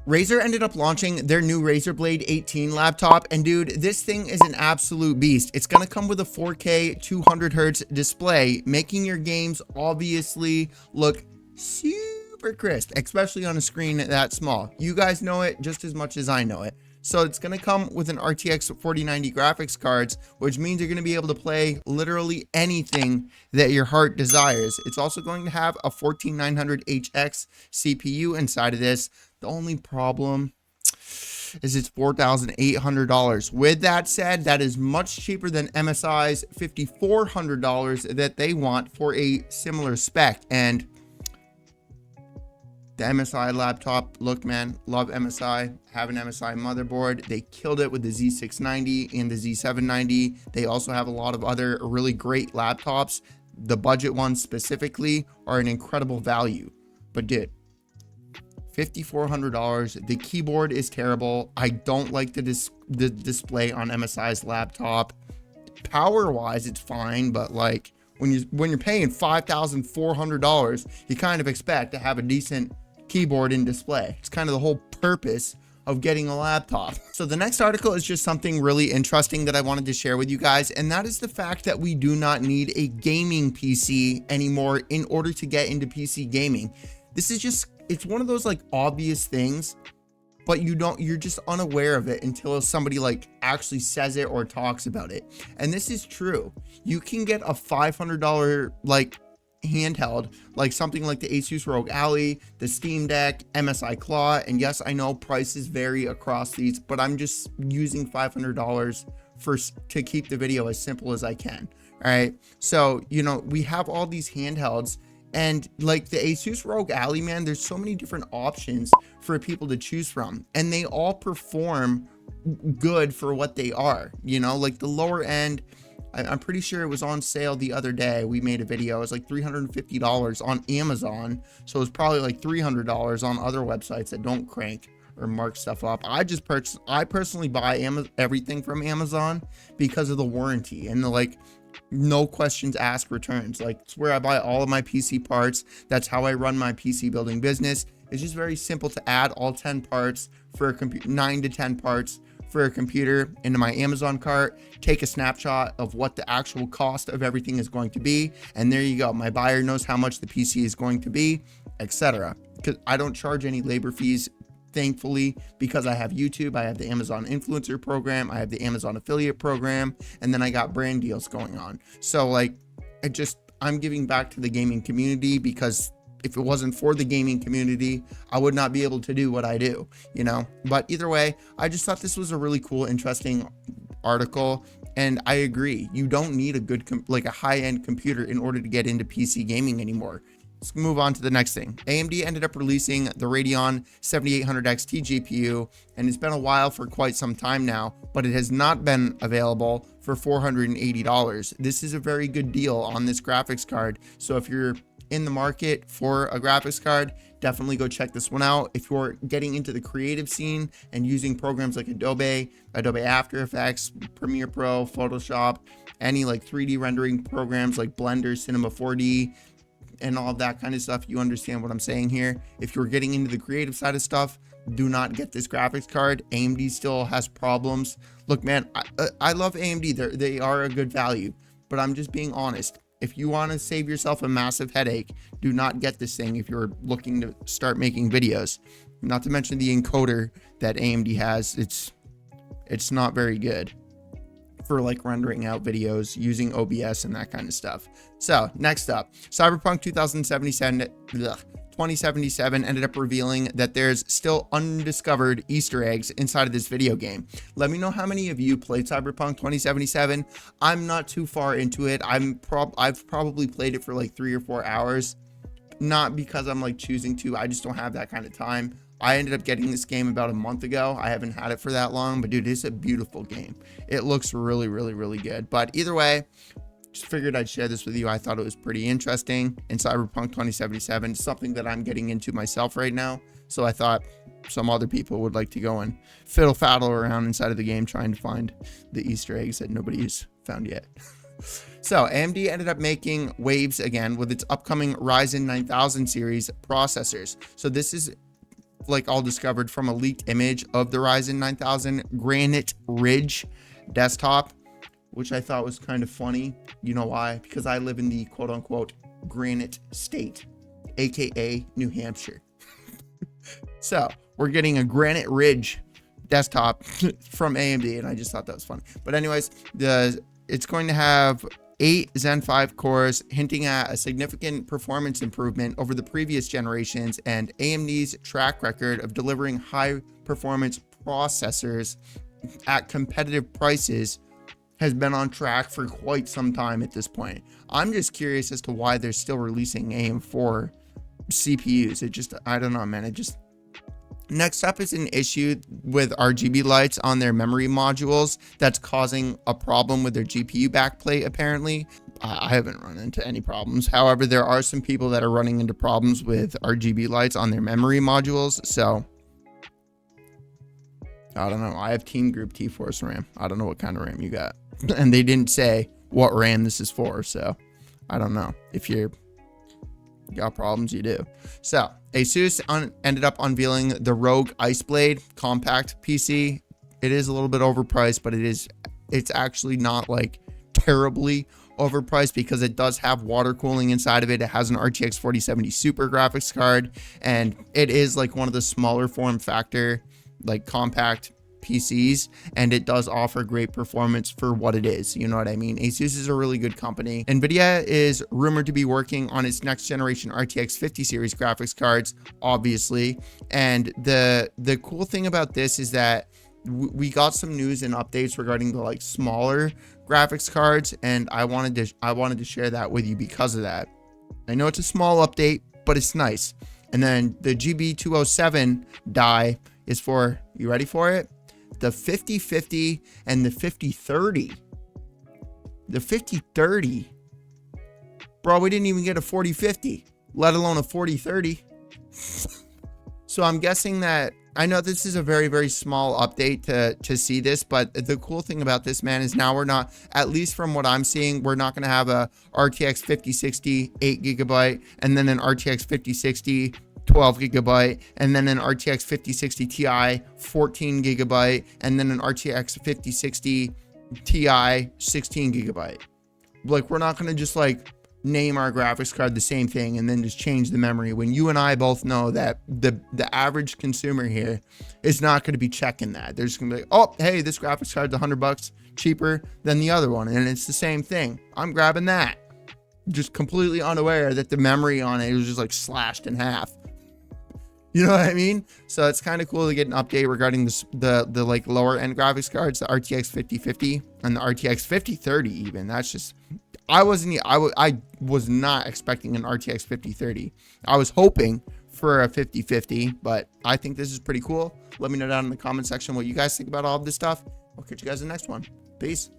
Razer ended up launching their new Razer Blade 18 laptop, and dude, this thing is an absolute beast. It's gonna come with a 4K 200 hertz display, making your games obviously look super crisp, especially on a screen that small. You guys know it just as much as I know it. So it's going to come with an RTX 4090 graphics cards, which means you're going to be able to play literally anything that your heart desires. It's also going to have a 14900HX CPU inside of this. The only problem is it's $4,800. With that said, that is much cheaper than MSI's $5,400 that they want for a similar spec. And the MSI laptop, look, man, love MSI, have an MSI motherboard. They killed it with the Z690 and the Z790. They also have a lot of other really great laptops. The budget ones specifically are an incredible value. But dude, $5,400. The keyboard is terrible. I don't like the display on MSI's laptop. Power wise, it's fine, but like when you're paying $5,400, you kind of expect to have a decent keyboard and display. It's kind of the whole purpose of getting a laptop. So the next article is just something really interesting that I wanted to share with you guys, and that is the fact that we do not need a gaming PC anymore in order to get into PC gaming. This is just, it's one of those like obvious things, but you're just unaware of it until somebody like actually says it or talks about it. And this is true. You can get a $500 like handheld, like something like the Asus ROG Ally, the Steam Deck, MSI Claw, and yes, I know prices vary across these, but I'm just using $500 to keep the video as simple as I can. All right, so you know, we have all these handhelds, and like the Asus ROG Ally, man, there's so many different options for people to choose from, and they all perform good for what they are. You know, like the lower end, I'm pretty sure it was on sale the other day. We made a video. It was like $350 on Amazon. So it was probably like $300 on other websites that don't crank or mark stuff up. I personally buy everything from Amazon because of the warranty and the like no questions asked returns. Like it's where I buy all of my PC parts. That's how I run my PC building business. It's just very simple to add all 10 parts for a computer, 9 to 10 parts for a computer into my Amazon cart, take a snapshot of what the actual cost of everything is going to be, and there you go. My buyer knows how much the PC is going to be, etc. Because I don't charge any labor fees, thankfully, because I have YouTube, I have the Amazon influencer program, I have the Amazon affiliate program, and then I got brand deals going on. So like, I'm giving back to the gaming community, because if it wasn't for the gaming community, I would not be able to do what I do, you know. But either way, I just thought this was a really cool, interesting article, and I agree. You don't need a good, like a high-end computer in order to get into PC gaming anymore. Let's move on to the next thing. AMD ended up releasing the Radeon 7800 XT GPU, and it's been a while, for quite some time now, but it has not been available for $480. This is a very good deal on this graphics card. So if you're in the market for a graphics card, definitely go check this one out. If you're getting into the creative scene and using programs like Adobe After Effects, Premiere Pro, Photoshop, any like 3D rendering programs like Blender, Cinema 4D, and all of that kind of stuff, you understand what I'm saying here. If you're getting into the creative side of stuff, do not get this graphics card. AMD still has problems. Look, man, I love AMD. They are a good value, but I'm just being honest. If you want to save yourself a massive headache, do not get this thing if you're looking to start making videos. Not to mention the encoder that AMD has. It's not very good for like rendering out videos using OBS and that kind of stuff. So next up, Cyberpunk 2077 ended up revealing that there's still undiscovered Easter eggs inside of this video game. Let me know how many of you played Cyberpunk 2077. I'm not too far into it. I've probably played it for like 3 or 4 hours. Not because I'm like choosing to, I just don't have that kind of time. I ended up getting this game about a month ago. I haven't had it for that long, but dude, it's a beautiful game. It looks really, really, really good. But either way, just figured I'd share this with you. I thought it was pretty interesting. And Cyberpunk 2077 is something that I'm getting into myself right now. So I thought some other people would like to go and fiddle-faddle around inside of the game trying to find the Easter eggs that nobody's found yet. So AMD ended up making waves again with its upcoming Ryzen 9000 series processors. So this is like all discovered from a leaked image of the Ryzen 9000 Granite Ridge desktop, which I thought was kind of funny. You know why? Because I live in the quote unquote Granite State, aka New Hampshire. So we're getting a Granite Ridge desktop from AMD, and I just thought that was funny. But anyways, it's going to have 8 Zen 5 cores, hinting at a significant performance improvement over the previous generations, and AMD's track record of delivering high performance processors at competitive prices has been on track for quite some time at this point. I'm just curious as to why they're still releasing AM4 CPUs. I don't know, man. Next up is an issue with RGB lights on their memory modules that's causing a problem with their GPU backplate, apparently. I haven't run into any problems. However, there are some people that are running into problems with RGB lights on their memory modules. So, I don't know. I have Team Group T-Force RAM. I don't know what kind of RAM you got. And they didn't say what RAM this is for. So, I don't know. If you got problems, you do. So, Asus ended up unveiling the ROG Iceblade Compact PC. It is a little bit overpriced, but it's actually not like terribly overpriced because it does have water cooling inside of it. It has an RTX 4070 Super graphics card, and it is like one of the smaller form factor, like compact PCs, and it does offer great performance for what it is. You know what I mean? Asus is a really good company. NVIDIA is rumored to be working on its next generation RTX 50 series graphics cards, obviously. And the cool thing about this is that we got some news and updates regarding the like smaller graphics cards, and I wanted to share that with you because of that. I know it's a small update, but it's nice. And then the GB207 die is for, you ready for it? The 5050 and the 5030. The 5030. Bro, we didn't even get a 4050, let alone a 4030. So I'm guessing that, I know this is a very, very small update to see this, but the cool thing about this, man, is now we're not, at least from what I'm seeing, we're not going to have a RTX 5060 8GB and then an RTX 5060 12GB, and then an RTX 5060 Ti 14GB, and then an RTX 5060 Ti 16GB. Like, we're not going to just like name our graphics card the same thing and then just change the memory, when you and I both know that the average consumer here is not going to be checking that. They're just going to be like, oh, hey, this graphics card's $100 cheaper than the other one, and it's the same thing. I'm grabbing that. Just completely unaware that the memory on it was just like slashed in half. You know what I mean? So it's kind of cool to get an update regarding this, the like lower end graphics cards, the RTX 5050 and the RTX 5030 even. That's just, I was not expecting an RTX 5030. I was hoping for a 5050, but I think this is pretty cool. Let me know down in the comment section what you guys think about all of this stuff. I'll catch you guys in the next one. Peace.